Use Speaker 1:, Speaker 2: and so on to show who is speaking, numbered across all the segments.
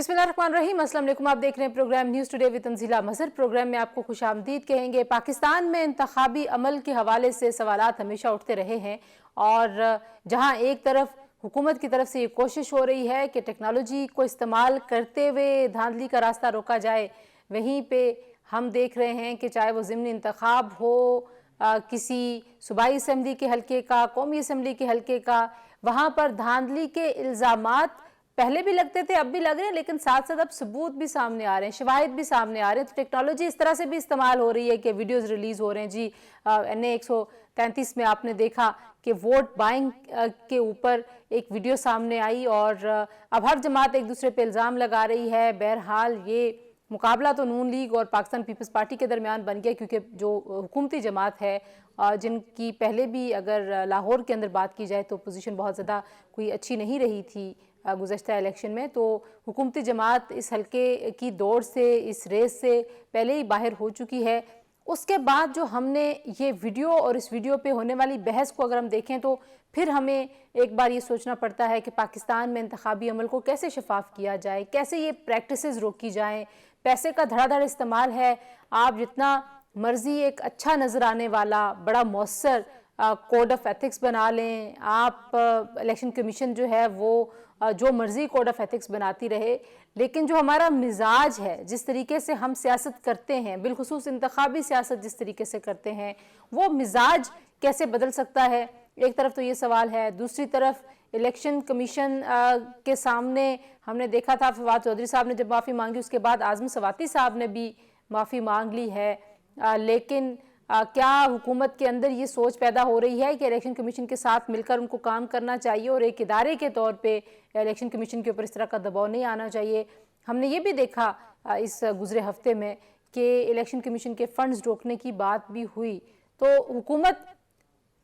Speaker 1: बिस्मिल्लाहिर्रहमानिर्रहीम। अस्सलाम वालेकुम। आप देख रहे हैं program news today with Tanzila Mazhar. प्रोग्राम में आपको खुशामदीद कहेंगे। पाकिस्तान में इंतखाबी अमल के हवाले से सवालात हमेशा उठते रहे हैं और जहां एक तरफ हुकूमत की तरफ से ये कोशिश हो रही है कि टेक्नोलॉजी को इस्तेमाल करते हुए धांधली का रास्ता रोका जाए, वहीं पे हम देख रहे हैं कि चाहे वो ज़िमनी इंतखाब हो, किसी सूबाई असम्बली के हल्के का, कौमी असम्बली के हल्के का, वहाँ पर धांधली के इल्ज़ामात पहले भी लगते थे, अब भी लग रहे हैं, लेकिन साथ साथ अब सबूत भी सामने आ रहे हैं, शवाहिद भी सामने आ रहे हैं। तो टेक्नोलॉजी इस तरह से भी इस्तेमाल हो रही है कि वीडियोस रिलीज हो रहे हैं जी। NA 133 में आपने देखा कि वोट बाइंग के ऊपर एक वीडियो सामने आई और अब हर जमात एक दूसरे पे इल्ज़ाम लगा रही है। बहरहाल ये मुकाबला तो नून लीग और पाकिस्तान पीपल्स पार्टी के दरमियान बन गया, क्योंकि जो हुकूमती जमात है जिनकी पहले भी अगर लाहौर के अंदर बात की जाए तो पोजीशन बहुत ज़्यादा कोई अच्छी नहीं रही थी गुज़श्ता इलेक्शन में, तो हुकूमती जमात इस हल्के की दौड़ से, इस रेस से पहले ही बाहर हो चुकी है। उसके बाद जो हमने ये वीडियो और इस वीडियो पे होने वाली बहस को अगर हम देखें तो फिर हमें एक बार ये सोचना पड़ता है कि पाकिस्तान में इंतखाबी अमल को कैसे शफाफ किया जाए, कैसे ये प्रैक्टिसेस रोकी जाएँ। पैसे का धड़ाधड़ इस्तेमाल है, आप जितना मर्जी एक अच्छा नज़र आने वाला बड़ा मौसर कोड ऑफ एथिक्स बना लें, आप इलेक्शन कमीशन जो है वो जो मर्जी कोड ऑफ एथिक्स बनाती रहे, लेकिन जो हमारा मिजाज है, जिस तरीके से हम सियासत करते हैं, बिलखुसूस इंतखाबी सियासत जिस तरीके से करते हैं, वो मिजाज कैसे बदल सकता है। एक तरफ तो ये सवाल है, दूसरी तरफ इलेक्शन कमीशन के सामने हमने देखा था फवाद चौधरी साहब ने जब माफ़ी मांगी, उसके बाद आज़म सवाती साहब ने भी माफ़ी मांग ली है, लेकिन क्या हुकूमत के अंदर ये सोच पैदा हो रही है कि इलेक्शन कमीशन के साथ मिलकर उनको काम करना चाहिए और एक इदारे के तौर पे इलेक्शन कमीशन के ऊपर इस तरह का दबाव नहीं आना चाहिए। हमने ये भी देखा इस गुज़रे हफ्ते में कि इलेक्शन कमीशन के फंड्स रोकने की बात भी हुई, तो हुकूमत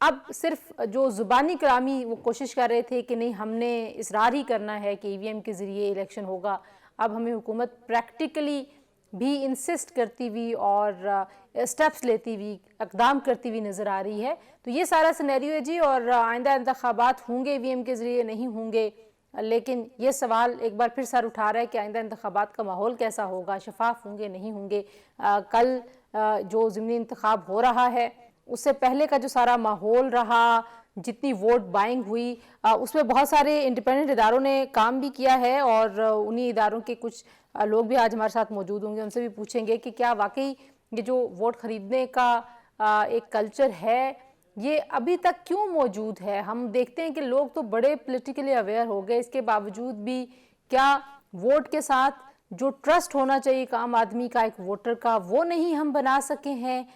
Speaker 1: अब सिर्फ जो ज़ुबानी कलामी वो कोशिश कर रहे थे कि नहीं हमने इसरार ही करना है कि EVM के ज़रिए इलेक्शन होगा, अब हमें हुकूमत प्रैक्टिकली भी इंसिस्ट करती हुई और स्टेप्स लेती हुई, इक़दाम करती हुई नज़र आ रही है। तो ये सारा सिनेरियो है जी। और आइंदा इंतखाबात होंगे EVM के ज़रिए नहीं होंगे, लेकिन ये सवाल एक बार फिर सर उठा रहा है कि आइंदा इंतखाबात का माहौल कैसा होगा, शफाफ होंगे नहीं होंगे। कल जो ज़िमनी इंतखाब हो रहा है उससे पहले का जो सारा माहौल रहा, जितनी वोट बाइंग हुई, उसमें बहुत सारे इंडिपेंडेंट इदारों ने काम भी किया है और उन्हीं इदारों के कुछ लोग भी आज हमारे साथ मौजूद होंगे, उनसे भी पूछेंगे कि क्या वाकई ये जो वोट ख़रीदने का एक कल्चर है ये अभी तक क्यों मौजूद है। हम देखते हैं कि लोग तो बड़े पॉलिटिकली अवेयर हो गए, इसके बावजूद भी क्या वोट के साथ जो ट्रस्ट होना चाहिए एक आम आदमी का, एक वोटर का, वो नहीं हम बना सके हैं।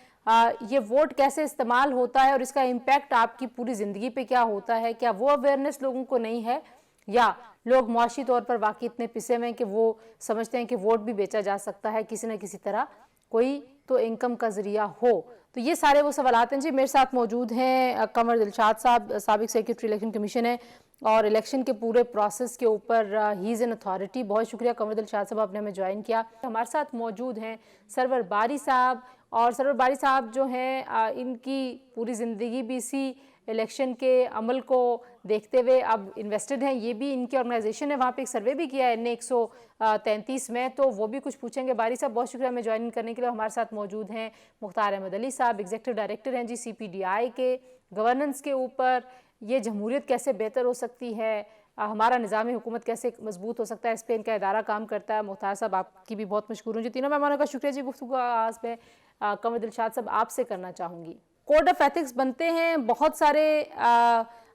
Speaker 1: ये वोट कैसे इस्तेमाल होता है और इसका इम्पैक्ट आपकी पूरी ज़िंदगी पे क्या होता है, क्या वो अवेयरनेस लोगों को नहीं है, या लोग मुआशी तौर पर वाकई इतने पिसे में कि वो समझते हैं कि वोट भी बेचा जा सकता है किसी न किसी तरह, कोई तो इनकम का ज़रिया हो। तो ये सारे वो सवालात हैं जी। मेरे साथ मौजूद हैं कमर दिलशाद साहब, साबिक सेक्रेटरी इलेक्शन कमीशन है और इलेक्शन के पूरे प्रोसेस के ऊपर ही इज़ एन अथॉरिटी। बहुत शुक्रिया कमर दिलशाद साहब, आपने हमें ज्वाइन किया। हमारे साथ मौजूद हैं सरवर बारी साहब, और सरवर बारी साहब जो हैं इनकी पूरी ज़िंदगी भी इसी इलेक्शन के अमल को देखते हुए अब इन्वेस्टेड हैं। ये भी इनकी ऑर्गेनाइजेशन है, वहाँ पे एक सर्वे भी किया है NA 133 में, तो वो भी कुछ पूछेंगे। बारी साहब बहुत शुक्रिया हमें ज्वाइन करने के लिए। हमारे साथ मौजूद हैं मुख्तार अहमद अली साहब, एग्जीक्यूटिव डायरेक्टर हैं जी CPDI के। गवर्नेंस के ऊपर ये जमहूरियत कैसे बेहतर हो सकती है, हमारा निज़ाम हुकूमत कैसे मजबूत हो सकता है, इस पर इनका इदारा काम करता है। मुख्तार साहब आपकी भी बहुत मशकूर हूँ जी। तीनों मेहमानों का शुक्रिया जी। गुफ्तगू आज में कमर दिलशाद साहब आपसे करना चाहूँगी। कोड ऑफ एथिक्स बनते हैं बहुत सारे,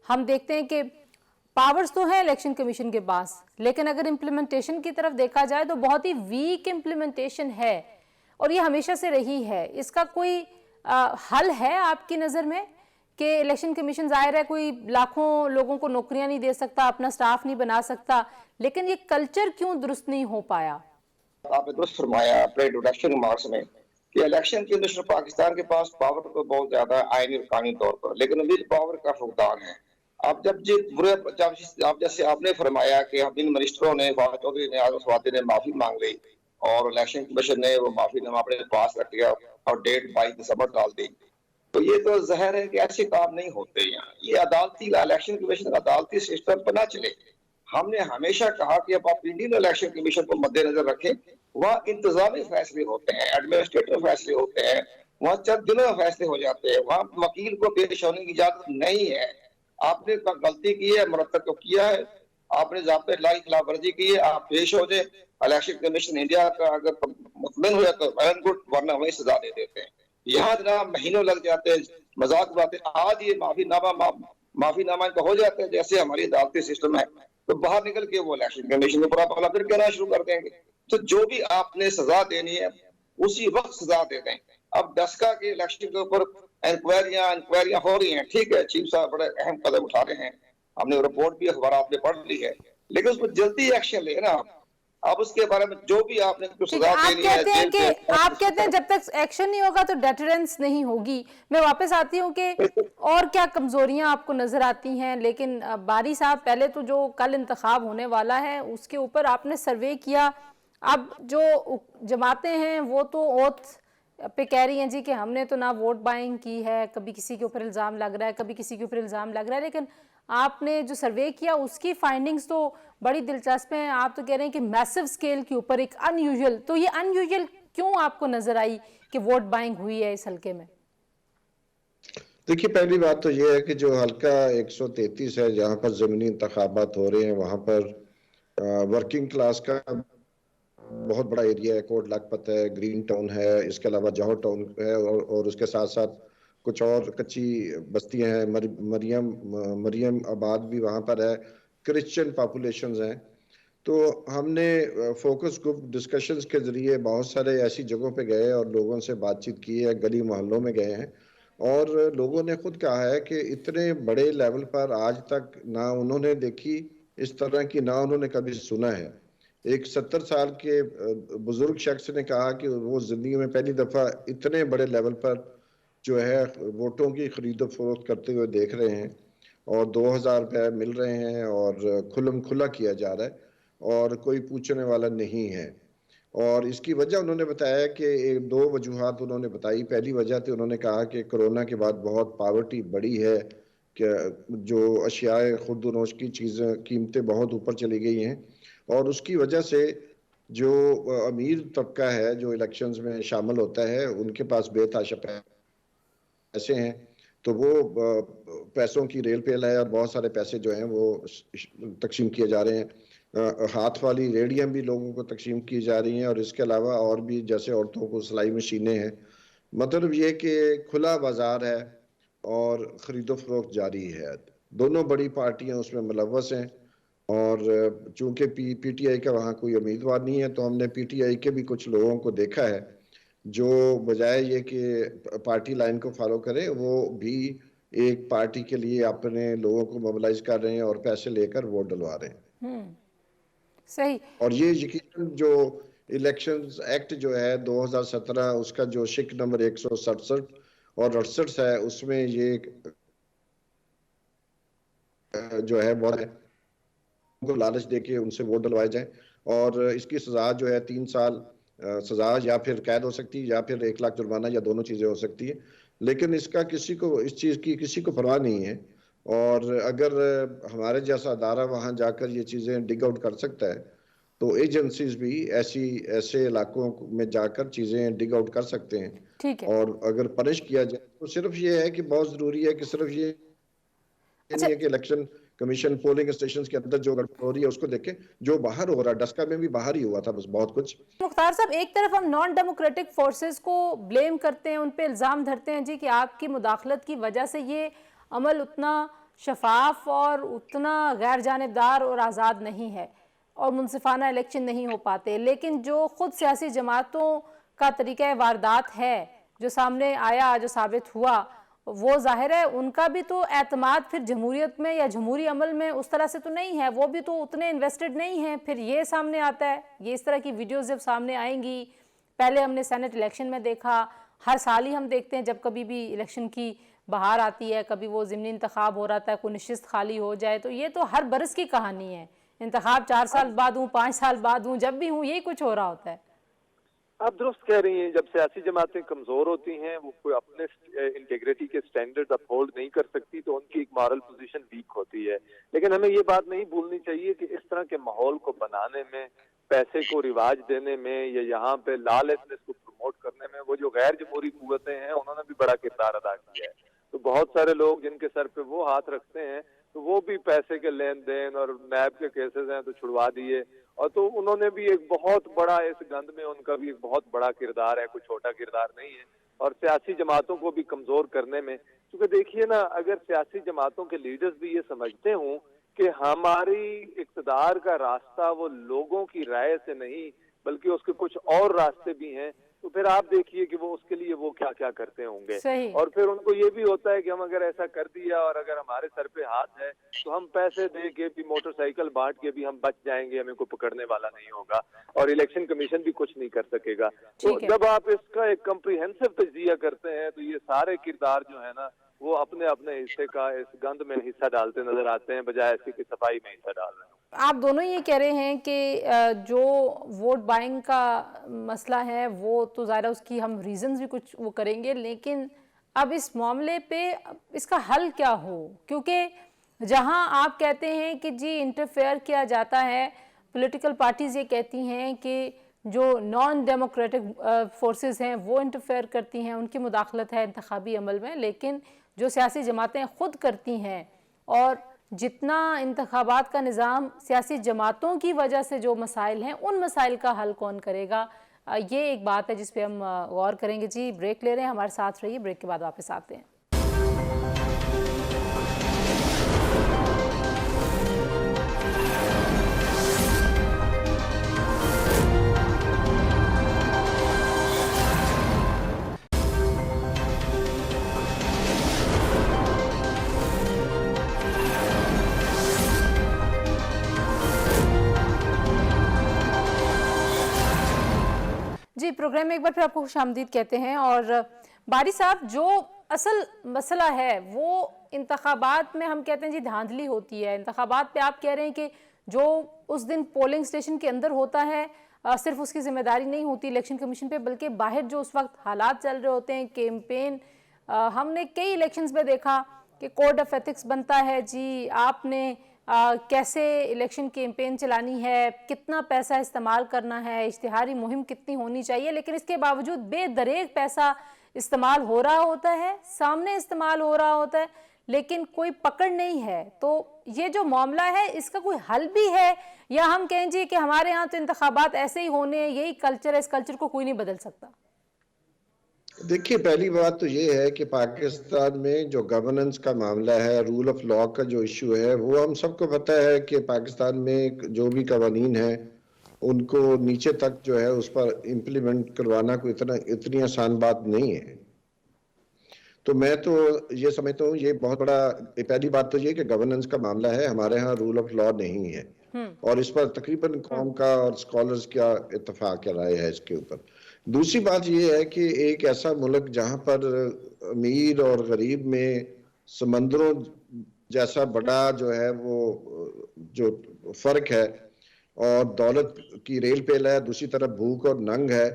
Speaker 1: हम देखते हैं कि पावर्स तो हैं इलेक्शन कमीशन के पास, लेकिन अगर इम्प्लीमेंटेशन की तरफ देखा जाए तो बहुत ही वीक इम्प्लीमेंटेशन है और ये हमेशा से रही है। इसका कोई हल है आपकी नज़र में कि इलेक्शन कमीशन ज़ाहिर है कोई लाखों लोगों को नौकरियां नहीं दे सकता, अपना स्टाफ नहीं बना सकता, लेकिन ये कल्चर क्यों दुरुस्त नहीं हो पाया?
Speaker 2: आपने दुरुस्त फरमाया अपने इंट्रोडक्शन रिमार्क्स में कि इलेक्शन के अंदर पाकिस्तान के पास पावर तो बहुत ज्यादा आईनी और कानूनी तौर पर, लेकिन विल पावर का फुकदान है। अब जब जैसे आपने फरमाया कि अब इन मिनिस्टरों ने, फवाद चौधरी ने, आज़म सवाती ने माफी मांग ली और इलेक्शन कमीशन ने वो माफीनामा अपने पास रख लिया और डेट 22 दिसंबर डाल दी, तो ये तो ज़ाहिर है कि ऐसे काम नहीं होते। यहाँ ये अदालती इलेक्शन कमीशन का अदालती सिस्टम पर ना चले। ہم نے ہمیشہ کہا کہ اب آپ انڈین الیکشن کمیشن کو مد نظر رکھیں، وہاں انتظامی فیصلے ہوتے ہیں، ایڈمنسٹریٹو فیصلے ہوتے ہیں، وہاں چند دنوں میں فیصلے ہو جاتے ہیں، وہاں وکیل کو پیش ہونے کی اجازت نہیں ہے۔ آپ نے غلطی کی ہے، مرتب تو کیا ہے، آپ نے ضابطۂ اللہ کی خلاف ورزی کی ہے، آپ پیش ہو جائیں، الیکشن کمیشن انڈیا کا اگر مطمئن ہو جاتا ہے تو گڈ، ورنہ وہی سزا دے دیتے ہیں۔ یہاں جناب مہینوں لگ جاتے ہیں، مذاق باتیں، آج یہ معافی نامہ کا ہو جاتا ہے جیسے ہماری عدالتی سسٹم ہے، تو باہر نکل کے وہ الیکشن کمیشن کو پورا پھر کہنا شروع کر دیں گے۔ تو جو بھی آپ نے سزا دینی ہے اسی وقت سزا دے دیں۔ اب ڈسکا کے الیکشن کے اوپر انکوائریاں ہو رہی ہیں، ٹھیک ہے، چیف صاحب بڑے اہم قدم اٹھا رہے ہیں، ہم نے رپورٹ بھی اخبارات میں پڑھ لی ہے، لیکن اس پر جلدی ایکشن لے نا آپ اس کے بارے میں جو بھی آپ نے
Speaker 1: ٹھیک ہے،
Speaker 2: سزا دینی ہے
Speaker 1: آپ کہتے ہیں جب تک ایکشن نہیں ہوگا تو ڈیٹرنس نہیں ہوگی۔ میں واپس آتی ہوں کہ اور کیا کمزوریاں آپ کو نظر آتی ہیں، لیکن باری صاحب پہلے تو جو کل انتخاب ہونے والا ہے اس کے اوپر آپ نے سروے کیا، اب جو جماعتیں ہیں وہ تو اوتھ پہ کہہ رہی ہیں جی کہ ہم نے تو نہ ووٹ بائنگ کی ہے، کبھی کسی کے اوپر الزام لگ رہا ہے، کبھی کسی کے اوپر الزام لگ رہا ہے، لیکن آپ نے جو سروے کیا اس کی فائنڈنگز تو بڑی دلچسپ ہیں۔ آپ تو کہہ رہے ہیں کہ میسو اسکیل کے اوپر ایک ان یوزل، تو یہ ان یوزل کیوں آپ کو نظر آئی کہ ووٹ بائنگ ہوئی ہے اس حلقے میں؟
Speaker 3: دیکھیے، پہلی بات تو یہ ہے کہ جو حلقہ 133 ہے جہاں پر ضمنی انتخابات ہو رہے ہیں وہاں پر ورکنگ کلاس کا بہت بڑا ایریا ہے، کوٹ لاکھپت ہے، گرین ٹاؤن ہے، اس کے علاوہ جوہر ٹاؤن ہے، اور اس کے ساتھ ساتھ کچھ اور کچی بستیاں ہیں، مریم آباد بھی وہاں پر ہے، کرسچن پاپولیشنز ہیں۔ تو ہم نے فوکس گروپ ڈسکشنز کے ذریعے بہت سارے ایسی جگہوں پہ گئے اور لوگوں سے بات چیت کی ہے، گلی محلوں میں گئے ہیں، اور لوگوں نے خود کہا ہے کہ اتنے بڑے لیول پر آج تک نہ انہوں نے دیکھی اس طرح کی، نہ انہوں نے کبھی سنا ہے۔ ایک 70 سال کے بزرگ شخص نے کہا کہ وہ زندگی میں پہلی دفعہ اتنے بڑے لیول پر جو ہے ووٹوں کی خرید و فروخت کرتے ہوئے دیکھ رہے ہیں، اور 2000 روپے مل رہے ہیں اور کھلم کھلا کیا جا رہا ہے اور کوئی پوچھنے والا نہیں ہے۔ اور اس کی وجہ انہوں نے بتایا کہ دو وجوہات انہوں نے بتائی۔ پہلی وجہ تھی، انہوں نے کہا کہ کرونا کے بعد بہت پاورٹی بڑی ہے، کہ جو اشیاء خوردونوش کی چیزیں قیمتیں بہت اوپر چلی گئی ہیں، اور اس کی وجہ سے جو امیر طبقہ ہے جو الیکشنز میں شامل ہوتا ہے ان کے پاس بے تحاشا پیسے ہیں، تو وہ پیسوں کی ریل پیل ہے، اور بہت سارے پیسے جو ہیں وہ تقسیم کیے جا رہے ہیں۔ ہاتھ والی ریڑیاں بھی لوگوں کو تقسیم کی جا رہی ہیں، اور اس کے علاوہ اور بھی جیسے عورتوں کو سلائی مشینیں ہیں۔ مطلب یہ کہ کھلا بازار ہے اور خرید و فروخت جاری ہے۔ دونوں بڑی پارٹیاں اس میں ملوث ہیں، اور چونکہ پی ٹی آئی کا وہاں کوئی امیدوار نہیں ہے، تو ہم نے پی ٹی آئی کے بھی کچھ لوگوں کو دیکھا ہے جو بجائے یہ کہ پارٹی لائن کو فالو کریں، وہ بھی ایک پارٹی کے لیے اپنے لوگوں کو موبلائز کر رہے ہیں اور پیسے لے کر ووٹ ڈلوا رہے ہیں۔
Speaker 1: صحیح۔
Speaker 3: اور یہ یقیناً جو الیکشنز ایکٹ جو ہے 2017 اس کا جو شک نمبر 167 اور 68 ہے، اس میں یہ جو ہے بہت ہے کو لالچ دے کے ان سے ووٹ ڈلوائے جائیں، اور اس کی سزا جو ہے 3 سال سزا، یا پھر قید ہو سکتی ہے، یا پھر 1 لاکھ جرمانہ، یا دونوں چیزیں ہو سکتی ہیں۔ لیکن اس کا کسی کو اس چیز کی کسی کو پرواہ نہیں ہے، اور اگر ہمارے جیسا ادارہ وہاں جا کر یہ چیزیں ڈگ آؤٹ کر سکتا ہے تو ایجنسیز بھی ایسے علاقوں میں جا کر چیزیں ڈگ آؤٹ کر سکتے ہیں۔
Speaker 1: ٹھیک ہے،
Speaker 3: اور اگر پنش کیا جائے تو صرف یہ ہے کہ بہت ضروری ہے کہ صرف یہ
Speaker 1: اچھا
Speaker 3: نہیں ہے کہ الیکشن کمیشن پولنگ اسٹیشنز کے اندر جو گڑبڑ ہو رہی ہے اس کو دیکھیں، جو باہر ہو رہا ہے ڈسکا میں بھی باہر ہی ہوا تھا بس بہت کچھ۔
Speaker 1: مختار صاحب، ایک طرف ہم نان ڈیموکریٹک فورسز کو بلیم کرتے ہیں، ان پہ الزام دھرتے ہیں جی کہ آپ کی مداخلت کی وجہ سے یہ عمل اتنا شفاف اور اتنا غیر جانبدار اور آزاد نہیں ہے اور منصفانہ الیکشن نہیں ہو پاتے، لیکن جو خود سیاسی جماعتوں کا طریقہ واردات ہے جو سامنے آیا، جو ثابت ہوا، وہ ظاہر ہے ان کا بھی تو اعتماد پھر جمہوریت میں یا جمہوری عمل میں اس طرح سے تو نہیں ہے، وہ بھی تو اتنے انویسٹڈ نہیں ہیں۔ پھر یہ سامنے آتا ہے، یہ اس طرح کی ویڈیوز جب سامنے آئیں گی، پہلے ہم نے سینٹ الیکشن میں دیکھا، ہر سال ہی ہم دیکھتے ہیں جب کبھی بھی الیکشن کی بہار آتی ہے، کبھی وہ ضمنی انتخاب ہو رہا ہے، کوئی نشست خالی ہو جائے، تو یہ تو ہر برس کی کہانی ہے۔ انتخاب 4 سال بعد ہوں، 5 سال بعد ہوں، جب بھی ہوں یہی کچھ ہو رہا ہوتا ہے۔
Speaker 4: آپ درست کہہ رہی ہیں، جب سیاسی جماعتیں کمزور ہوتی ہیں، وہ کوئی اپنے انٹیگریٹی کے سٹینڈرڈ اپہولڈ نہیں کر سکتی، تو ان کی ایک مارل پوزیشن ویک ہوتی ہے. لیکن ہمیں یہ بات نہیں بھولنی چاہیے کہ اس طرح کے ماحول کو بنانے میں، پیسے کو رواج دینے میں، یا یہاں پہ لا لیسنس کو پروموٹ کرنے میں وہ جو غیر جمہوری قوتیں ہیں انہوں نے بھی بڑا کردار ادا کیا ہے. تو بہت سارے لوگ جن کے سر پہ وہ ہاتھ رکھتے ہیں تو وہ بھی پیسے کے لین دین اور نیب کے کیسز ہیں تو چھڑوا دیے، اور تو انہوں نے بھی ایک بہت بڑا اس گند میں ان کا بھی ایک بہت بڑا کردار ہے، کوئی چھوٹا کردار نہیں ہے. اور سیاسی جماعتوں کو بھی کمزور کرنے میں، کیونکہ دیکھیے نا، اگر سیاسی جماعتوں کے لیڈرز بھی یہ سمجھتے ہوں کہ ہماری اقتدار کا راستہ وہ لوگوں کی رائے سے نہیں بلکہ اس کے کچھ اور راستے بھی ہیں، تو پھر آپ دیکھیے کہ وہ اس کے لیے وہ کیا کیا کرتے ہوں گے.
Speaker 1: صحیح.
Speaker 4: اور پھر ان کو یہ بھی ہوتا ہے کہ ہم اگر ایسا کر دیا اور اگر ہمارے سر پہ ہاتھ ہے تو ہم پیسے دے کے بھی، موٹر سائیکل بانٹ کے بھی ہم بچ جائیں گے، ہمیں کوئی پکڑنے والا نہیں ہوگا، اور الیکشن کمیشن بھی کچھ نہیں کر سکے گا. تو جب آپ اس کا ایک کمپریہنسو تجزیہ کرتے ہیں تو یہ سارے کردار جو ہے نا وہ اپنے اپنے حصے کا اس گند میں حصہ ڈالتے نظر آتے ہیں، بجائے اس کی صفائی میں حصہ ڈال رہے ہیں.
Speaker 1: آپ دونوں یہ کہہ رہے ہیں کہ جو ووٹ بائنگ کا مسئلہ ہے وہ تو ظاہر اس کی ہم ریزنز بھی کچھ وہ کریں گے، لیکن اب اس معاملے پہ اس کا حل کیا ہو؟ کیونکہ جہاں آپ کہتے ہیں کہ جی انٹرفیئر کیا جاتا ہے، پولیٹیکل پارٹیز یہ کہتی ہیں کہ جو نان ڈیموکریٹک فورسز ہیں وہ انٹرفیئر کرتی ہیں، ان کی مداخلت ہے انتخابی عمل میں، لیکن جو سیاسی جماعتیں خود کرتی ہیں، اور جتنا انتخابات کا نظام سیاسی جماعتوں کی وجہ سے جو مسائل ہیں ان مسائل کا حل کون کرے گا؟ یہ ایک بات ہے جس پہ ہم غور کریں گے. جی بریک لے رہے ہیں، ہمارے ساتھ رہیے، بریک کے بعد واپس آتے ہیں. جی پروگرام میں ایک بار پھر آپ کو خوش آمدید کہتے ہیں. اور باری صاحب، جو اصل مسئلہ ہے وہ انتخابات میں ہم کہتے ہیں جی دھاندلی ہوتی ہے. انتخابات پہ آپ کہہ رہے ہیں کہ جو اس دن پولنگ سٹیشن کے اندر ہوتا ہے صرف اس کی ذمہ داری نہیں ہوتی الیکشن کمیشن پہ، بلکہ باہر جو اس وقت حالات چل رہے ہوتے ہیں، کیمپین، ہم نے کئی الیکشنز میں دیکھا کہ کوڈ آف ایتھکس بنتا ہے، جی آپ نے کیسے الیکشن کیمپین چلانی ہے، کتنا پیسہ استعمال کرنا ہے، اشتہاری مہم کتنی ہونی چاہیے، لیکن اس کے باوجود بے دریغ پیسہ استعمال ہو رہا ہوتا ہے، سامنے استعمال ہو رہا ہوتا ہے، لیکن کوئی پکڑ نہیں ہے. تو یہ جو معاملہ ہے اس کا کوئی حل بھی ہے، یا ہم کہیں جی کہ ہمارے ہاں تو انتخابات ایسے ہی ہونے ہیں، یہی کلچر ہے، اس کلچر کو کوئی نہیں بدل سکتا؟
Speaker 3: دیکھیے، پہلی بات تو یہ ہے کہ پاکستان میں جو گورننس کا معاملہ ہے، رول آف لا کا جو ایشو ہے، وہ ہم سب کو پتہ ہے کہ پاکستان میں جو بھی قوانین ہیں ان کو نیچے تک جو ہے اس پر امپلیمنٹ کروانا کوئی اتنی آسان بات نہیں ہے. تو میں تو یہ سمجھتا ہوں یہ بہت بڑا، پہلی بات تو یہ کہ گورننس کا معاملہ ہے، ہمارے ہاں رول آف لا نہیں ہے، اور اس پر تقریباً قوم کا اور اسکالرز کا اتفاق رائے ہے اس کے اوپر. دوسری بات یہ ہے کہ ایک ایسا ملک جہاں پر امیر اور غریب میں سمندروں جیسا بڑا جو ہے وہ جو فرق ہے، اور دولت کی ریل پیل ہے، دوسری طرف بھوک اور ننگ ہے،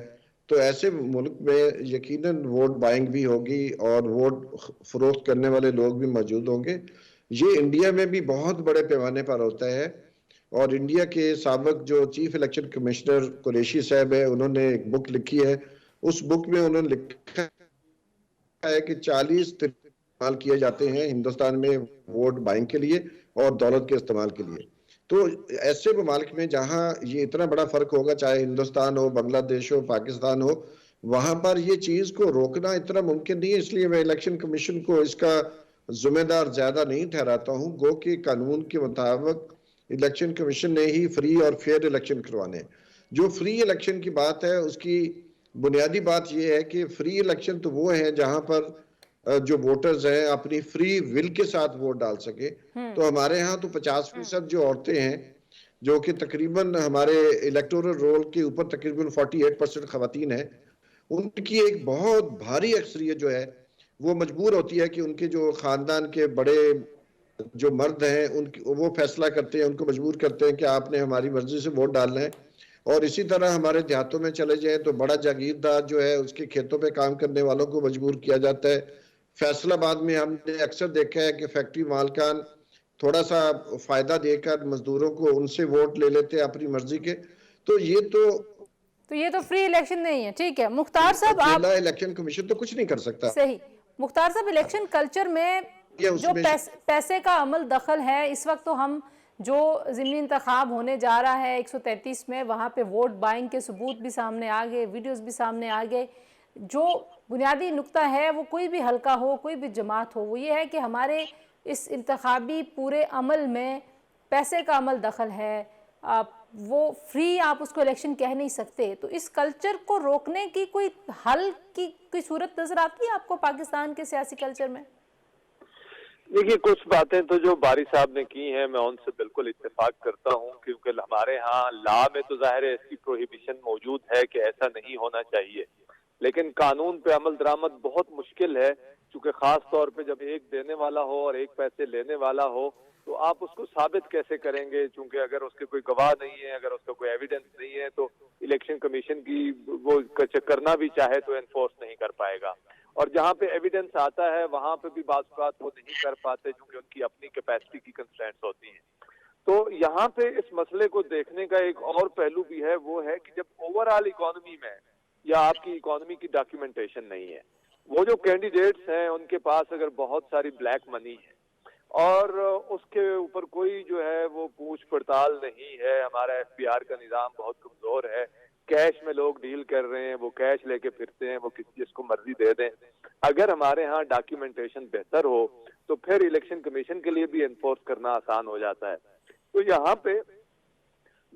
Speaker 3: تو ایسے ملک میں یقیناً ووٹ بائنگ بھی ہوگی اور ووٹ فروخت کرنے والے لوگ بھی موجود ہوں گے. یہ انڈیا میں بھی بہت بڑے پیمانے پر ہوتا ہے، اور انڈیا کے سابق جو چیف الیکشن کمشنر قریشی صاحب ہے، انہوں نے ایک بک لکھی ہے. اس بک میں انہوں نے لکھا ہے کہ 40 استعمال کیے جاتے ہیں ہندوستان میں ووٹ بائنگ کے لیے اور دولت کے استعمال کے لیے. تو ایسے ممالک میں جہاں یہ اتنا بڑا فرق ہوگا، چاہے ہندوستان ہو، بنگلہ دیش ہو، پاکستان ہو، وہاں پر یہ چیز کو روکنا اتنا ممکن نہیں ہے. اس لیے میں الیکشن کمیشن کو اس کا ذمہ دار زیادہ نہیں ٹھہراتا ہوں. گو کہ قانون کے مطابق الیکشن کمیشن نے ہی فری اور فیئر الیکشن کروانے. جو فری الیکشن کی بات ہے، اس کی بنیادی بات یہ ہے کہ فری الیکشن تو وہ ہے جہاں پر جو ووٹرز ہیں اپنی فری ول کے ساتھ ووٹ ڈال سکے. تو ہمارے ہاں تو 50% جو عورتیں ہیں، جو کہ تقریباً ہمارے الیکٹورل رول کے اوپر تقریباً 48% خواتین ہیں، ان کی ایک بہت بھاری اکثریت جو ہے وہ مجبور ہوتی ہے کہ ان کے جو خاندان کے بڑے جو مرد ہیں وہ فیصلہ کرتے ہیں، ان کو مجبور کرتے ہیں کہ آپ نے ہماری مرضی سے ووٹ ڈالنا ہے. اور اسی طرح ہمارے دیہاتوں میں چلے جائیں تو بڑا جاگیردار جو ہے اس کے کھیتوں پہ کام کرنے والوں کو مجبور کیا جاتا ہے. فیصل آباد میں ہم نے اکثر دیکھا ہے کہ فیکٹری مالکان تھوڑا سا فائدہ دے کر مزدوروں کو ان سے ووٹ لے لیتے ہیں اپنی مرضی کے. تو یہ
Speaker 1: تو فری الیکشن نہیں ہے. ٹھیک ہے مختار صاحب، آپ
Speaker 3: الیکشن کمیشن تو کچھ نہیں کر سکتا.
Speaker 1: صحیح. مختار صاحب، الیکشن کلچر میں جو پیسے کا عمل دخل ہے، اس وقت تو ہم جو ضمنی انتخاب ہونے جا رہا ہے 133 میں، وہاں پہ ووٹ بائنگ کے ثبوت بھی سامنے آ گئے، ویڈیوز بھی سامنے آ گئے. جو بنیادی نقطہ ہے وہ کوئی بھی حلقہ ہو، کوئی بھی جماعت ہو، وہ یہ ہے کہ ہمارے اس انتخابی پورے عمل میں پیسے کا عمل دخل ہے. وہ فری آپ اس کو الیکشن کہہ نہیں سکتے. تو اس کلچر کو روکنے کی کوئی حل کی کوئی صورت نظر آتی ہے آپ کو پاکستان کے سیاسی کلچر میں؟
Speaker 4: دیکھیے، کچھ باتیں تو جو باری صاحب نے کی ہیں میں ان سے بالکل اتفاق کرتا ہوں، کیونکہ ہمارے ہاں لا میں تو ظاہر ہے اس کی پروہیبیشن موجود ہے کہ ایسا نہیں ہونا چاہیے، لیکن قانون پہ عمل درآمد بہت مشکل ہے، چونکہ خاص طور پہ جب ایک دینے والا ہو اور ایک پیسے لینے والا ہو تو آپ اس کو ثابت کیسے کریں گے؟ چونکہ اگر اس کے کوئی گواہ نہیں ہے، اگر اس کا کوئی ایویڈنس نہیں ہے تو الیکشن کمیشن کی وہ کرنا بھی چاہے تو انفورس نہیں کر پائے گا. اور جہاں پہ ایویڈنس آتا ہے وہاں پہ بھی بعض اوقات وہ نہیں کر پاتے، کیونکہ ان کی اپنی کیپیسٹی کی کنسٹرینٹس ہوتی ہیں. تو یہاں پہ اس مسئلے کو دیکھنے کا ایک اور پہلو بھی ہے، وہ ہے کہ جب اوور آل اکانومی میں یا آپ کی اکانومی کی ڈاکیومنٹیشن نہیں ہے، وہ جو کینڈیڈیٹس ہیں ان کے پاس اگر بہت ساری بلیک منی ہے اور اس کے اوپر کوئی جو ہے وہ پوچھ پڑتال نہیں ہے، ہمارا ایف بی آر کا نظام بہت کمزور ہے، کیش میں لوگ ڈیل کر رہے ہیں، وہ کیش لے کے پھرتے ہیں، وہ جس کو مرضی دے دیں. اگر ہمارے ہاں ڈاکیومنٹیشن بہتر ہو تو پھر الیکشن کمیشن کے لیے بھی انفورس کرنا آسان ہو جاتا ہے. تو یہاں پہ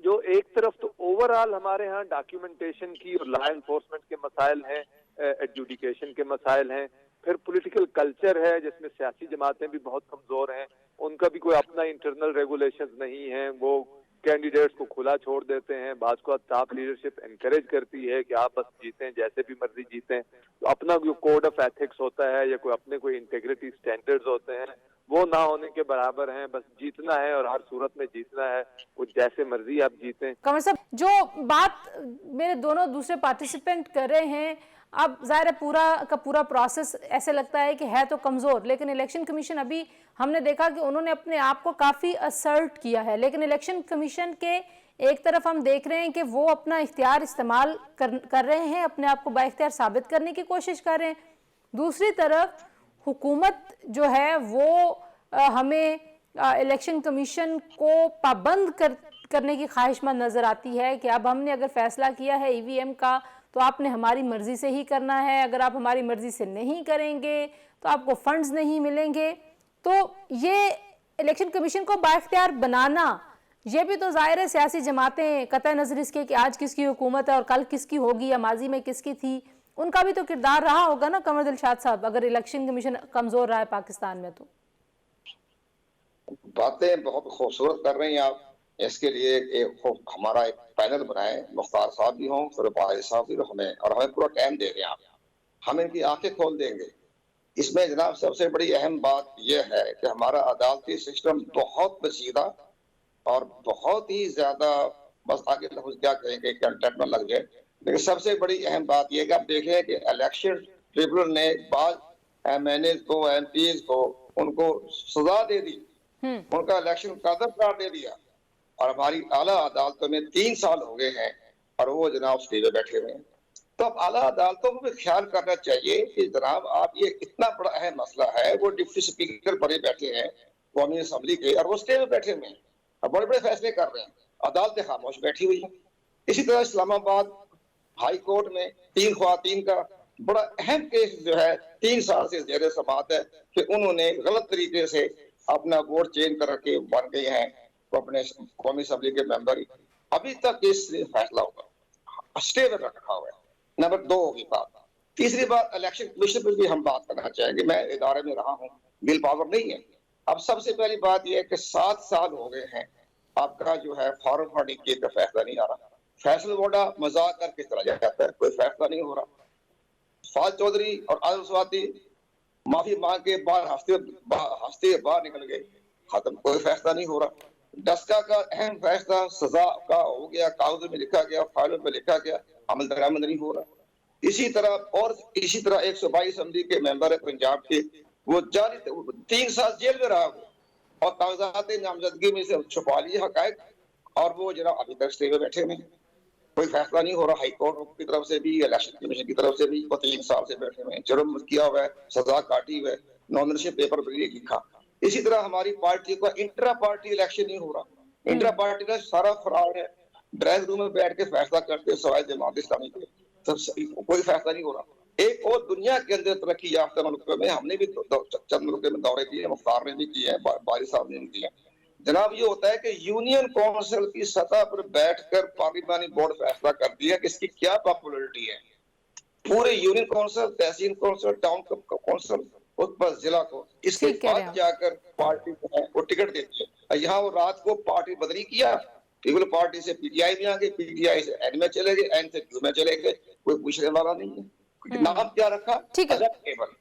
Speaker 4: جو ایک طرف تو اوور آل ہمارے ہاں ڈاکیومنٹیشن کی اور لا انفورسمنٹ کے مسائل ہیں، ایڈجوڈیکیشن کے مسائل ہیں، پھر پولیٹیکل کلچر ہے جس میں سیاسی جماعتیں بھی بہت کمزور ہیں، ان کا بھی کوئی اپنا انٹرنل ریگولیشنز نہیں ہیں، وہ کینڈیڈیٹس کو کھلا چھوڑ دیتے ہیں. بعض کو ٹاپ لیڈرشپ انکریج کرتی ہے کہ آپ بس جیتیں، جیسے بھی مرضی جیتیں. تو اپنا جو کوڈ آف ایتھکس ہوتا ہے یا کوئی انٹیگریٹی سٹینڈرڈز ہوتے ہیں وہ نہ ہونے کے برابر ہیں. بس جیتنا ہے اور ہر صورت میں جیتنا ہے، وہ جیسے مرضی آپ جیتیں.
Speaker 1: قمر صاحب، جو بات میرے دونوں دوسرے پارٹیسپینٹ کر رہے ہیں، اب ظاہر ہے پورا کا پورا پروسیس ایسے لگتا ہے کہ ہے تو کمزور، لیکن الیکشن کمیشن ابھی ہم نے دیکھا کہ انہوں نے اپنے آپ کو کافی اسرٹ کیا ہے. لیکن الیکشن کمیشن کے ایک طرف ہم دیکھ رہے ہیں کہ وہ اپنا اختیار استعمال کر رہے ہیں، اپنے آپ کو با اختیار ثابت کرنے کی کوشش کر رہے ہیں. دوسری طرف حکومت جو ہے وہ ہمیں الیکشن کمیشن کو پابند کرنے کی خواہش مند نظر آتی ہے کہ اب ہم نے اگر فیصلہ کیا ہے ای وی ایم کا تو آپ نے ہماری مرضی سے ہی کرنا ہے، اگر آپ ہماری مرضی سے نہیں کریں گے تو آپ کو فنڈز نہیں ملیں گے. تو یہ الیکشن کمیشن کو با اختیار بنانا، یہ بھی تو ظاہر ہے سیاسی جماعتیں قطع نظر اس کے کہ آج کس کی حکومت ہے اور کل کس کی ہوگی یا ماضی میں کس کی تھی، ان کا بھی تو کردار رہا ہوگا نا قمر دلشاد صاحب، اگر الیکشن کمیشن کمزور رہا ہے پاکستان میں. تو
Speaker 2: باتیں بہت خوبصورت کر رہی ہیں آپ. اس کے لیے ہمارا ایک پینل بنائے، مختار صاحب بھی ہوں، فربائی صاحب بھی ہمیں پورا ٹائم دے دیں آپ، ہم ان کی آنکھیں کھول دیں گے. اس میں جناب سب سے بڑی اہم بات یہ ہے کہ ہمارا عدالتی سسٹم بہت پیچیدہ اور بہت ہی زیادہ، بس آگے لفظ کیا کہیں کہ کنٹینٹ میں لگ جائے، لیکن سب سے بڑی اہم بات یہ کہ آپ دیکھیں کہ الیکشن ٹریبونل نے بعض ایم این ایز کو، ایم پیز کو، ان کو سزا دے دی، ان کا الیکشن قدر قرار دے دیا. اور ہماری اعلیٰ عدالتوں میں 3 سال ہو گئے ہیں اور وہ جناب اسٹے پہ بیٹھے ہوئے ہیں. تو اب اعلیٰ عدالتوں کو بھی خیال کرنا چاہیے کہ جناب آپ یہ اتنا بڑا اہم مسئلہ ہے، وہ ڈپٹی اسپیکر بڑے بیٹھے ہیں قومی اسمبلی کے اور وہ اسٹے پہ بیٹھے ہوئے ہیں اور بڑے بڑے فیصلے کر رہے ہیں، عدالتیں خاموش بیٹھی ہوئی ہیں. اسی طرح اسلام آباد ہائی کورٹ میں 3 خواتین کا بڑا اہم کیس جو ہے 3 سال سے زیر سماعت ہے کہ انہوں نے غلط طریقے سے اپنا ووٹ چینج کر کے بن گئے ہیں اپنے قومی اسمبلی کے ممبر. ابھی تک اس فیصلہ ہوگا، اسٹے پہ رکھا ہوا ہے. نمبر 2 ہوگی بات. تیسری بات، الیکشن کمیشن پر بھی ہم بات کرنا چاہیں گے. میں ادارے میں رہا ہوں، بل پاور نہیں ہے. اب سب سے پہلی بات یہ ہے کہ 7 سال ہو گئے ہیں آپ کا جو ہے فارم فنڈنگ کی کا فیصلہ نہیں آ رہا. فیصل ووڈا مذاق کر کے چلا جاتا ہے، کوئی فیصلہ نہیں ہو رہا. فاضل چودھری اور عادل سواتی معافی مانگ کے ہفتے باہر نکل گئے، ختم، کوئی فیصلہ نہیں ہو رہا. डस्का का अहम फैसला सजा का हो गया, कागजों में लिखा गया, फाइलों में लिखा गया, अमल दरामद नहीं हो रहा। इसी तरह 122 असेंबली के मेंबर है पंजाब के, वो 3 साल जेल में रहा वो, और कागजात नामजदगी में से छुपा लिए हकायक, और वो जरा अभी तक स्टे में बैठे हुए हैं, कोई फैसला नहीं हो रहा। हाई कोर्ट की तरफ से भी, इलेक्शन कमीशन की तरफ से भी, वो 3 साल से बैठे हुए हैं, जुर्म किया हुआ है, सजा काटी हुई है, नॉमिनेशन पेपर पर लिखा। इसी तरह हमारी पार्टी का इंट्रा पार्टी इलेक्शन नहीं हो रहा। इंट्रा पार्टी का सारा फ्रॉड है, ड्राइंग रूम में बैठ के फैसला करते सवाए जमात इस्लामी के, कोई फैसला नहीं हो रहा। एक और दुनिया के अंदर तरक्की याफ्ता मुल्कों में, हमने भी चंद मुल्कों में दौरे किए, मुख्तार ने भी किए हैं, बारी साहब ने भी किए, जनाब ये होता है कि यूनियन काउंसिल की सतह पर बैठकर पार्लिमानी बोर्ड फैसला कर दिया कि इसकी क्या पॉपुलरिटी है। पूरे यूनियन काउंसिल, तहसील काउंसिल, टाउन काउंसिल, उस पर जिला को, इसके बाद जाकर पार्टी को है वो टिकट देती है। यहाँ वो रात को पार्टी बदली किया, पीपल पार्टी से पीटीआई में आ गए, पीटीआई से एन में चले गए, एन से क्यू में चले गए, कोई पूछने वाला नहीं है। नाम क्या रखा?
Speaker 1: ठीक है,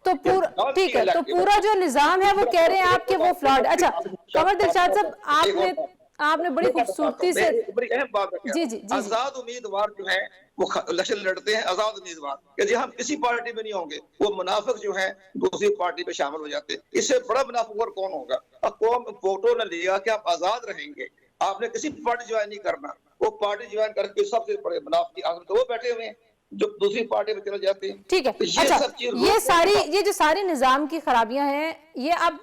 Speaker 1: तो पूरा जो निजाम है वो कह रहे हैं आपके वो फ्लॉड। अच्छा कमर दिलशाद साहब, आपने बड़ी खूबसूरती से
Speaker 2: बड़ी अहम बात है,
Speaker 1: जी जी
Speaker 2: आजाद उम्मीदवार जो है वो इलेक्शन लड़ते हैं, आजाद उम्मीदवार कि जी हम किसी पार्टी में नहीं होंगे, वो मुनाफिक जो है दूसरी पार्टी में शामिल हो जाते हैं। इससे बड़ा मुनाफिक और कौन होगा? अब कौम वोटों ने लिया कि आप आजाद रहेंगे, आपने किसी पार्टी ज्वाइन नहीं करना, वो पार्टी ज्वाइन करके सबसे बड़े मुनाफिक आखिर तो वो बैठे हुए हैं जो दूसरी पार्टी में चले जाते हैं।
Speaker 1: ठीक है, अच्छा ये जो सारी निजाम की खराबियां हैं, ये अब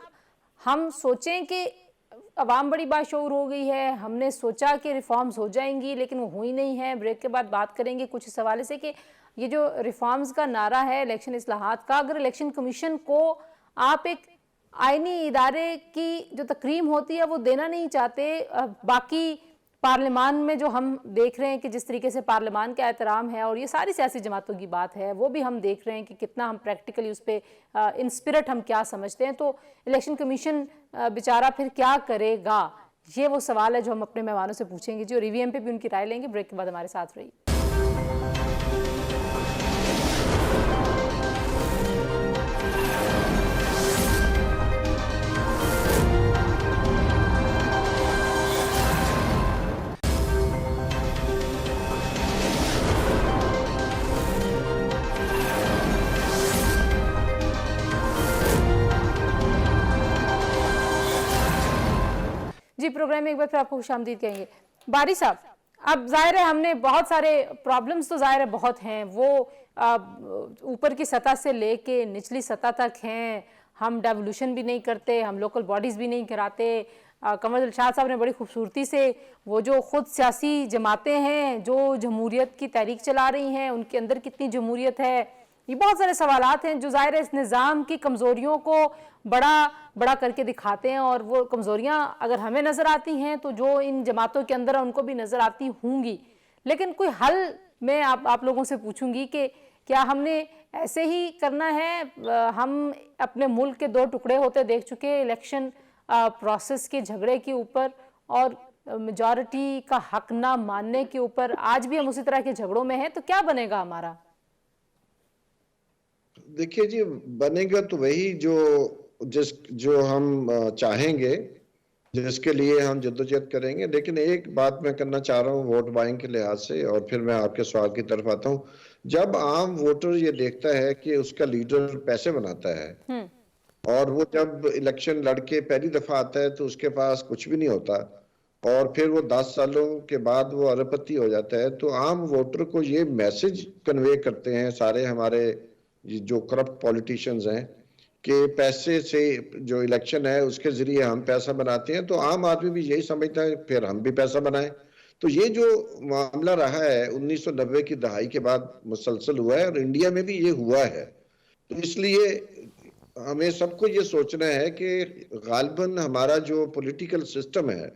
Speaker 1: हम सोचें कि अवाम बड़ी बाशऊर हो गई है, हमने सोचा कि रिफॉर्म्स हो जाएंगी लेकिन वो हुई नहीं है। ब्रेक के बाद बात करेंगे कुछ इस हवाले से कि ये जो रिफॉर्म्स का नारा है इलेक्शन इस्लाहात का, अगर इलेक्शन कमीशन को आप एक आईनी इदारे की जो तकरीम होती है वो देना नहीं चाहते, बाकी पार्लियामान में जो हम देख रहे हैं कि जिस तरीके से पार्लियामान का एहतराम है और ये सारी सियासी जमातों की बात है, वो भी हम देख रहे हैं कि कितना हम प्रैक्टिकली उस पर इन स्पिरिट हम क्या समझते हैं, तो इलेक्शन कमीशन बेचारा फिर क्या करेगा, ये वो सवाल है जो हम अपने मेहमानों से पूछेंगे जी, और ईवीएम पे भी उनकी राय लेंगे। ब्रेक के बाद हमारे साथ रहिए। जी प्रोग्राम में एक बार फिर आपको खुशामदीद कहेंगे। बारी साहब, अब जाहिर है हमने बहुत सारे प्रॉब्लम्स तो जाहिर है बहुत हैं, वो ऊपर की सतह से लेके निचली सतह तक हैं, हम डेवोल्यूशन भी नहीं करते, हम लोकल बॉडीज़ भी नहीं कराते। कमर दिलशाद साहब ने बड़ी खूबसूरती से वो जो ख़ुद सियासी जमातें हैं जो जमहूरियत की तहरीक चला रही हैं, उनके अंदर कितनी जमहूरियत है, ये बहुत सारे सवालात हैं जो ज़ाहिर है इस निज़ाम की कमज़ोरियों को बड़ा करके दिखाते हैं, और वो कमज़ोरियाँ अगर हमें नज़र आती हैं तो जो इन जमातों के अंदर उनको भी नज़र आती होंगी। लेकिन कोई हल मैं आप लोगों से पूछूंगी कि क्या हमने ऐसे ही करना है? हम अपने मुल्क के 2 टुकड़े होते देख चुके इलेक्शन प्रोसेस के झगड़े के ऊपर और मेजॉरिटी का हक ना मानने के ऊपर, आज भी हम उसी तरह के झगड़ों में हैं, तो क्या बनेगा हमारा?
Speaker 3: देखिए जी, बनेगा तो वही जो हम चाहेंगे, जिसके लिए हम जद्दोजहद करेंगे। लेकिन एक बात मैं करना चाह रहा हूँ वोट बैंक के लिहाज से, और फिर मैं आपके सवाल की तरफ आता हूँ। जब आम वोटर ये देखता है कि उसका लीडर पैसे बनाता है और वो जब इलेक्शन लड़के पहली दफा आता है तो उसके पास कुछ भी नहीं होता, और फिर वो 10 सालों के बाद वो अरबपति हो जाता है, तो आम वोटर को ये मैसेज कन्वे करते हैं सारे हमारे जो करप्ट पॉलिटिशियंस हैं कि पैसे से जो इलेक्शन है उसके जरिए हम पैसा बनाते हैं। तो आम आदमी भी यही समझता है फिर हम भी पैसा बनाएं। तो ये जो मामला रहा है 1990 की दहाई के बाद मुसलसल हुआ है, और इंडिया में भी ये हुआ है। तो इसलिए हमें सबको ये सोचना है कि गालिबन हमारा जो पॉलिटिकल सिस्टम है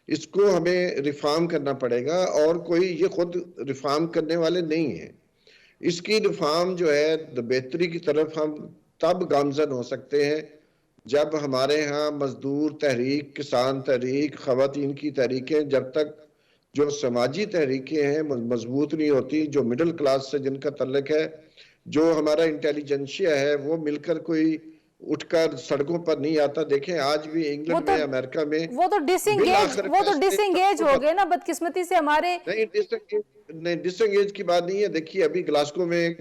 Speaker 3: इसको हमें रिफॉर्म करना पड़ेगा, और कोई ये खुद रिफॉर्म करने वाले नहीं है। इसकी रिफॉर्म जो है बेहतरी की तरफ हम तब गामजन हो सकते हैं जब हमारे यहाँ मजदूर तहरीक, किसान तहरीक, खवातीन की तहरीकें, जब तक जो समाजी तहरीकें हैं मजबूत नहीं होती, जो मिडिल क्लास से जिनका तल्लुक है, जो हमारा इंटेलिजेंशिया है, वो मिलकर कोई उठकर सड़कों पर नहीं आता। देखें आज भी इंग्लैंड में, अमेरिका में
Speaker 1: वो तो डिसएंगेज हो गए ना बदकिस्मती से हमारे।
Speaker 3: नहीं, डिसएंगेज की बात नहीं है। देखिए अभी ग्लासगो में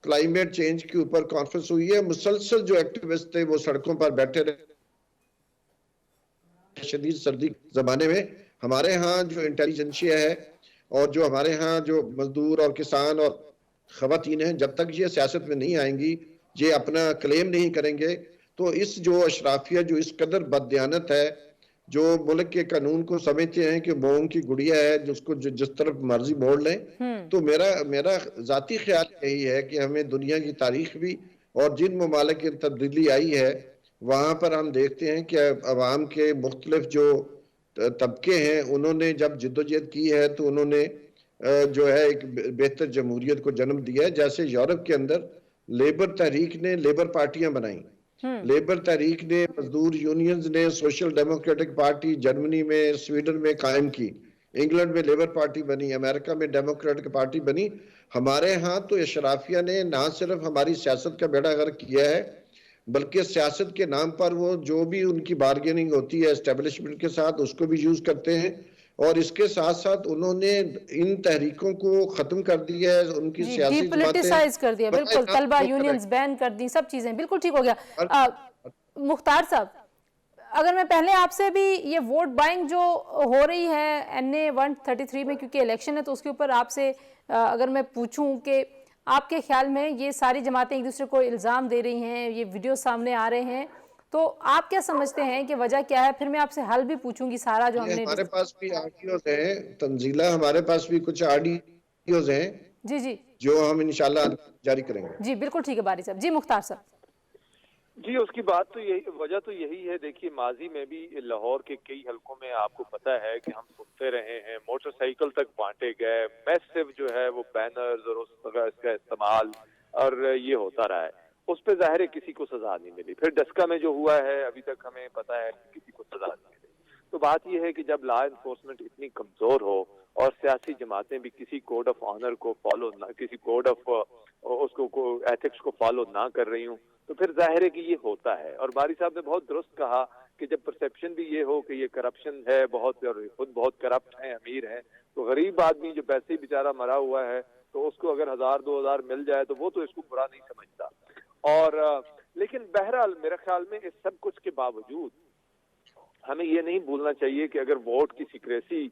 Speaker 3: क्लाइमेट चेंज के ऊपर कॉन्फ्रेंस हुई है, मुसलसल जो एक्टिविस्ट थे वो सड़कों पर बैठे रहे शदीद सर्दी जमाने में। हमारे यहाँ जो इंटेलिजेंसिया है और जो हमारे यहाँ जो मजदूर और किसान और खवातीन हैं, जब तक ये सियासत में नहीं आएंगी, ये अपना क्लेम नहीं करेंगे, तो इस जो अशराफिया जो इस कदर बददियानत है, जो मुल्क के कानून को समझते हैं कि मोम की गुड़िया है जिसको जिस तरफ मर्जी मोड़ लें, तो मेरा जाती ख्याल यही है कि हमें दुनिया की तारीख भी और जिन ममालिक की तब्दीली आई है वहां पर हम देखते हैं कि अवाम के मुख्तलिफ जो तबके हैं उन्होंने जब जिद्दोजहद की है तो उन्होंने जो है एक बेहतर जमहूरियत को जन्म दिया है। जैसे यूरोप के अंदर लेबर तहरीक ने लेबर पार्टियां बनाई, लेबर तहरीक ने, मजदूर यूनियंस ने सोशल डेमोक्रेटिक पार्टी जर्मनी में, स्वीडन में कायम की, इंग्लैंड में लेबर पार्टी बनी, अमेरिका में डेमोक्रेटिक पार्टी बनी। हमारे यहाँ तो अशराफिया ने ना सिर्फ हमारी सियासत का बेड़ा गर्क किया है, बल्कि सियासत के नाम पर वो जो भी उनकी बार्गेनिंग होती है एस्टेब्लिशमेंट के साथ उसको भी यूज करते हैं, और इसके साथ साथ उन्होंने इन तहरीकों को खत्म कर दिया है, उनकी सियासी
Speaker 1: डीपोलिटिसाइज कर दिया, बिल्कुल तलबा यूनियंस बैन कर दी, सब चीजें बिल्कुल ठीक हो गया। मुख्तार साहब, अगर मैं पहले आपसे भी ये वोट बाइंग जो हो रही है NA 133 में, क्योंकि इलेक्शन है तो उसके ऊपर आपसे अगर मैं पूछूं कि आपके ख्याल में ये सारी जमातें एक दूसरे को इल्ज़ाम दे रही हैं, ये वीडियो सामने आ रहे हैं, तो आप क्या समझते हैं कि वजह क्या है? फिर मैं आपसे हल भी पूछूंगी सारा जो हमने।
Speaker 3: हमारे पास भी ऑडियोज हैं तंजीला, हमारे पास भी कुछ ऑडियोज हैं
Speaker 1: जी जी
Speaker 3: जो हम इंशाल्लाह जारी करेंगे।
Speaker 1: जी बिल्कुल ठीक है बारी साहब। जी मुख्तार साहब।
Speaker 4: जी उसकी बात तो यही, वजह तो यही है। देखिए माजी में भी लाहौर के कई हलकों में आपको पता है कि हम सुनते रहे हैं मोटरसाइकिल तक बांटे गए, मैसिव जो है वो बैनर्स और इसका इस्तेमाल और ये होता रहा है। उस पे जाहिर है किसी को सजा नहीं मिली। फिर डस्का में जो हुआ है अभी तक हमें पता है कि किसी को सजा नहीं मिली। तो बात यह है कि जब लॉ एनफोर्समेंट इतनी कमजोर हो और सियासी जमातें भी किसी कोड ऑफ ऑनर को फॉलो ना, किसी कोड ऑफ उसको एथिक्स को फॉलो ना कर रही हूँ, तो फिर जाहिर है कि ये होता है। और बारी साहब ने बहुत दुरुस्त कहा कि जब परसेप्शन भी ये हो कि ये करप्शन है बहुत और खुद बहुत करप्ट है, अमीर है, तो गरीब आदमी जो पैसे बेचारा मरा हुआ है तो उसको अगर 1000-2000 मिल जाए तो वो तो इसको बुरा नहीं समझता। और लेकिन बहरहाल मेरे ख्याल में इस सब कुछ के बावजूद हमें ये नहीं भूलना चाहिए कि अगर वोट की सीक्रेसी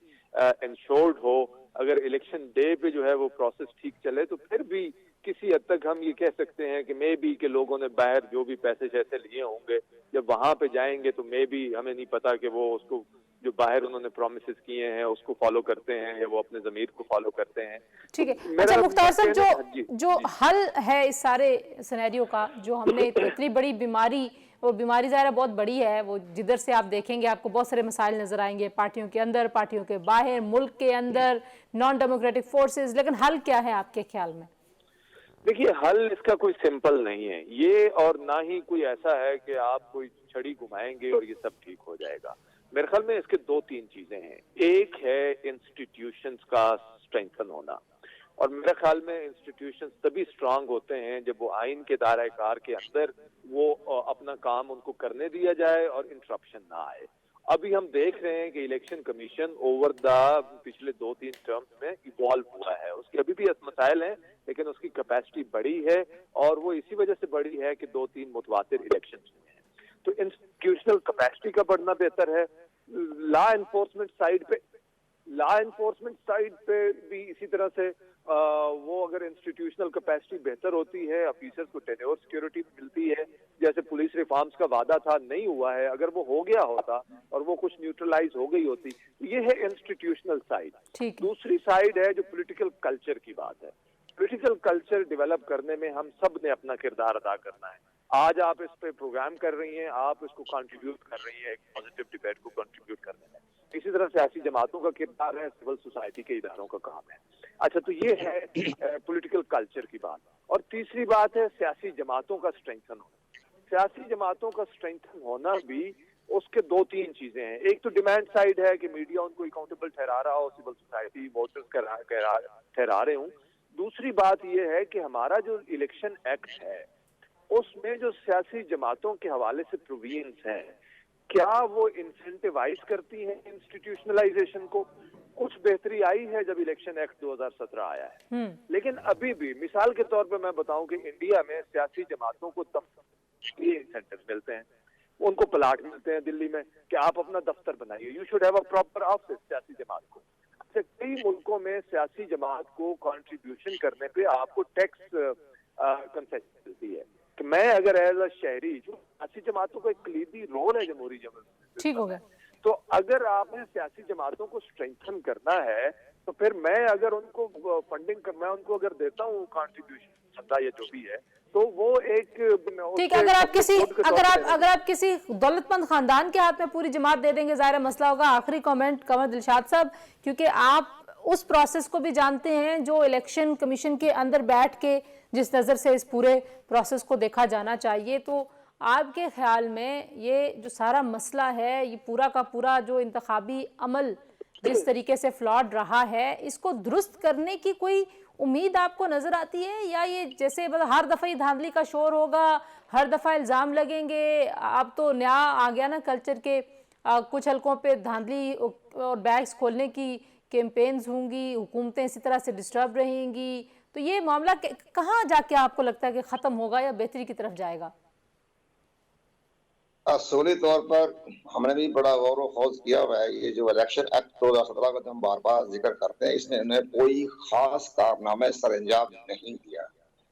Speaker 4: इंश्योर्ड हो, अगर इलेक्शन डे पे जो है वो प्रोसेस ठीक चले, तो फिर भी किसी हद तक हम ये कह सकते हैं कि मे बी के लोगों ने बाहर जो भी पैसे जैसे लिए होंगे जब वहां पे जाएंगे तो मे बी हमें नहीं पता कि वो उसको जो बाहर उन्होंने प्रॉमिसेस किए हैं उसको फॉलो करते हैं या वो अपने ज़मीर को फॉलो करते हैं।
Speaker 1: ठीक है। अच्छा मुख्तार साहब, जो हल है इस सारे सिनेरियो का, जो हमने इतनी बड़ी बीमारी, वो बीमारी ज़ाहिर बहुत बड़ी है, वो जिधर से आप देखेंगे आपको बहुत सारे मसाइल नजर आएंगे, पार्टियों के अंदर, पार्टियों के बाहर, मुल्क के अंदर, नॉन डेमोक्रेटिक फोर्सेस, लेकिन हल क्या है आपके ख्याल में?
Speaker 4: देखिए हल इसका कोई सिंपल नहीं है ये, और ना ही कोई ऐसा है कि आप कोई छड़ी घुमाएंगे और ये सब ठीक हो जाएगा। मेरे ख्याल में इसके 2-3 चीजें हैं। एक है इंस्टीट्यूशंस का स्ट्रेंथन होना, और मेरे ख्याल में इंस्टीट्यूशंस तभी स्ट्रांग होते हैं जब वो आइन के दायरे कार के अंदर वो अपना काम उनको करने दिया जाए और इंटरप्शन ना आए। अभी हम देख रहे हैं कि इलेक्शन कमीशन ओवर द पिछले 2-3 टर्म्स में इवॉल्व हुआ है, उसके अभी भी मसाइल हैं लेकिन उसकी कैपेसिटी बड़ी है, और वो इसी वजह से बड़ी है कि 2-3 मुतवातिर इलेक्शन हुए हैं। तो इंस्टीट्यूशनल कैपेसिटी का बढ़ना बेहतर है। लॉ एनफोर्समेंट साइड पे भी इसी तरह से वो अगर इंस्टीट्यूशनल कैपेसिटी बेहतर होती है, ऑफिसर्स को टेन्योर सिक्योरिटी मिलती है, जैसे पुलिस रिफॉर्म्स का वादा था नहीं हुआ है, अगर वो हो गया होता और वो कुछ न्यूट्रलाइज हो गई होती, ये है इंस्टीट्यूशनल साइड। दूसरी साइड है जो पॉलिटिकल कल्चर की बात है। पॉलिटिकल कल्चर डेवलप करने में हम सब ने अपना किरदार अदा करना है। आज आप इस पे प्रोग्राम कर रही हैं, आप इसको कंट्रीब्यूट कर रही हैं एक पॉजिटिव डिबेट को कंट्रीब्यूट करने में। इसी तरह सियासी जमातों का किरदार है, सिविल सोसाइटी के इदारों का काम है। अच्छा, तो ये है पॉलिटिकल कल्चर की बात। और तीसरी बात है सियासी जमातों का स्ट्रेंथन होना। सियासी जमातों का स्ट्रेंथन होना भी उसके 2-3 चीजें हैं। एक तो डिमांड साइड है कि मीडिया उनको अकाउंटेबल ठहरा रहा हो, सिविल सोसाइटी वोटर्स ठहरा रहे हूँ। दूसरी बात यह है कि हमारा जो इलेक्शन एक्ट है उसमें जो सियासी जमातों के हवाले से प्रोविजंस हैं, क्या वो इंसेंटिवाइज करती हैं इंस्टीट्यूशनलाइजेशन को? कुछ बेहतरी आई है जब इलेक्शन एक्ट 2017 आया है, लेकिन अभी भी मिसाल के तौर पे मैं बताऊं कि इंडिया में सियासी जमातों को इंसेंटिव मिलते हैं, उनको प्लाट मिलते हैं दिल्ली में कि आप अपना दफ्तर बनाइए, you should have a proper office सियासी जमात को। अच्छा, कई मुल्कों में सियासी जमात को कंट्रीब्यूशन करने पे आपको टैक्स कंसेशन मिलती है कि मैं अगर एज अ शहरी, जो सियासी जमातों का एक कलीदी रोल है जमहूरी जमहूरियत, ठीक हो गया, तो अगर आपने सियासी जमातों को स्ट्रेंथन करना है तो फिर मैं अगर उनको फंडिंग मैं उनको अगर देता हूँ कंट्रीब्यूशन चंदा या जो भी है, तो वो एक
Speaker 1: ठीक है। अगर आप किसी दौलतमंद खानदान के हाथ में पूरी जमात दे देंगे, ज़ाहिर मसला होगा। आखिरी कमेंट कमर दिलशाद साहब, क्योंकि आप उस प्रोसेस को भी जानते हैं जो इलेक्शन कमीशन के अंदर बैठ के जिस नज़र से इस पूरे प्रोसेस को देखा जाना चाहिए, तो आपके ख्याल में ये जो सारा मसला है, ये पूरा का पूरा जो इंतखाबी अमल जिस तरीके से फ्लॉड रहा है, इसको दुरुस्त करने की कोई उम्मीद आपको नजर आती है, या ये जैसे हर दफा ही धांधली का शोर होगा, हर दफा इल्जाम लगेंगे? अब तो नया आ गया ना कल्चर के, कुछ हलकों पे धांधली और बैग्स खोलने की कैंपेन्स होंगी, हुकूमतें इसी तरह से डिस्टर्ब रहेंगी, तो ये मामला कहाँ जाके आपको लगता है कि खत्म होगा या बेहतरी की तरफ जाएगा?
Speaker 2: असूली तौर पर हमने भी बड़ा गौर व खोज किया हुआ है। ये जो इलेक्शन एक्ट 2017 का हम बार बार जिक्र करते हैं, इसमें उन्हें कोई खास कारनामे सर अंजाम नहीं दिया।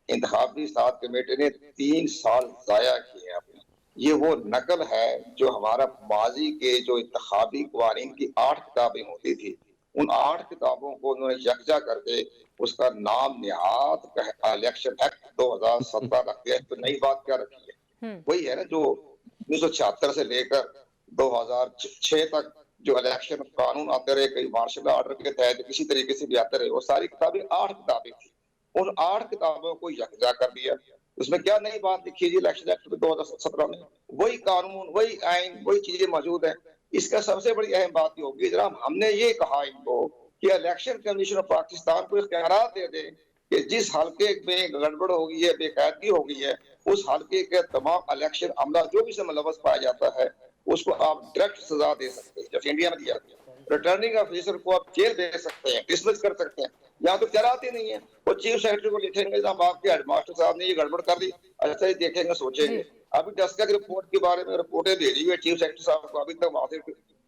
Speaker 2: इंतखाबी साथ कमेटी ने 3 साल जाया किए अपने। ये वो नकल है जो हमारा माजी के जो इंतखाबी कवानीन की 8 किताबें होती थी, उन 8 किताबों को उन्होंने यकजा करके उसका नाम निहात इलेक्शन एक्ट 2017 रख दिया। तो नई बात क्या रखी है? वही है ना जो 1976 से लेकर 2006 तक जो इलेक्शन कानून आते रहे, कई मार्शल आर्डर के तहत किसी तरीके से भी आते रहे, वो सारी किताबें 8 किताबें थी। उन 8 किताबों को यकजा कर दिया। उसमें क्या नई बात लिखी है इलेक्शन एक्ट 2017 में? वही कानून, वही आइन, वही चीजें मौजूद है। इसका सबसे बड़ी अहम बात ये होगी, जनाब हमने ये कहा इनको कि इलेक्शन कमीशन ऑफ पाकिस्तान को इख्तियारात दे दे कि जिस हल्के में गड़बड़ हो गई है, बेकायदगी हो गई है, उस हल्के के तमाम इलेक्शन अमला जो भी इसमें मुलव्वस पाया जाता है उसको आप डायरेक्ट सजा दे सकते हैं, जैसे इंडिया में दिया गया। रिटर्निंग ऑफिसर को आप जेल दे सकते हैं, डिसमिस कर सकते हैं। यहाँ तो चलाते नहीं है, वो चीफ सेक्रेटरी को लिखेंगे जनाब आपके हेडमास्टर साहब ने ये गड़बड़ कर दी, अच्छा ही देखेंगे, सोचेंगे। अभी डस्का की रिपोर्ट के बारे में रिपोर्टें भेजी हुई है चीफ सेक्रेटरी साहब को, अभी तक वहां से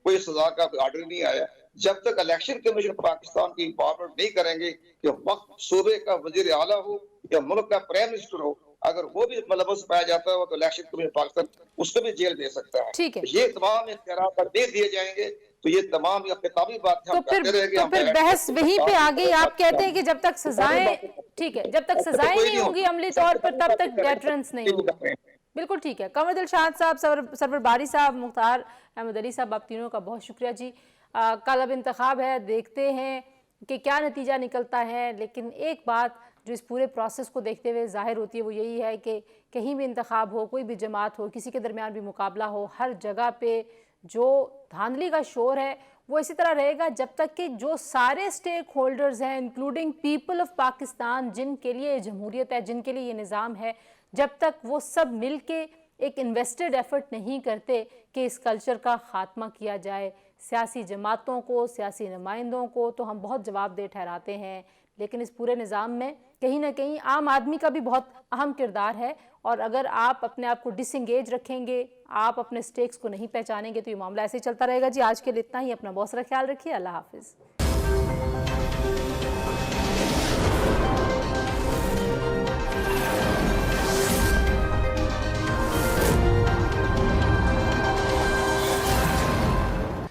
Speaker 2: कोई सजा का आर्डर नहीं आया। जब तक इलेक्शन कमीशन पाकिस्तान की इंपॉर्मेंट नहीं करेंगे कि वक्त सूबे का वजीर आला हो या मुल्क का प्राइम मिनिस्टर हो, अगर वो भी मुलव्वस पाया जाता है तो इलेक्शन कमीशन पाकिस्तान उसको भी जेल दे सकता है।
Speaker 1: ठीक है,
Speaker 2: ये तमाम इख्तियारात दे दिए जाएंगे तो ये तमाम किताबी बात
Speaker 1: तो फिर बहस वहीं पे आ गई। आप कहते हैं कि जब तक सजाएं, ठीक है, जब तक सजाएं नहीं होंगी अमली तौर पर, तब तक डेटरेंस नहीं होगा। बिल्कुल ठीक है। कमर दिलशाद साहब, सरवर बारी साहब, मुख्तार अहमद अली साहब, आप तीनों का बहुत शुक्रिया जी। कल अब इंतखाब है, देखते हैं कि क्या नतीजा निकलता है। लेकिन एक बात जो इस पूरे प्रोसेस को देखते हुए ज़ाहिर होती है वो यही है कि कहीं भी इंतखाब हो, कोई भी जमात हो, किसी के दरमियान भी मुकाबला हो, हर जगह पे जो धांधली का शोर है वो इसी तरह रहेगा जब तक कि जो सारे स्टेक होल्डर्स हैं, इंक्लूडिंग पीपल ऑफ पाकिस्तान, जिनके लिए जमहूरियत है, जिनके लिए ये निज़ाम है, जब तक वो सब मिल के एक इन्वेस्टेड एफर्ट नहीं करते कि इस कल्चर का ख़ात्मा किया जाए। सियासी जमातों को, सियासी नुमाइंदों को तो हम बहुत जवाबदेह ठहराते हैं, लेकिन इस पूरे निज़ाम में कहीं ना कहीं आम आदमी का भी बहुत अहम किरदार है। और अगर आप अपने आप को डिसंगेज रखेंगे, आप अपने स्टेक्स को नहीं पहचानेंगे, तो ये मामला ऐसे ही चलता रहेगा जी। आज के लिए इतना ही। अपना बहुत सारा ख्याल रखिए। अल्लाह हाफिज़।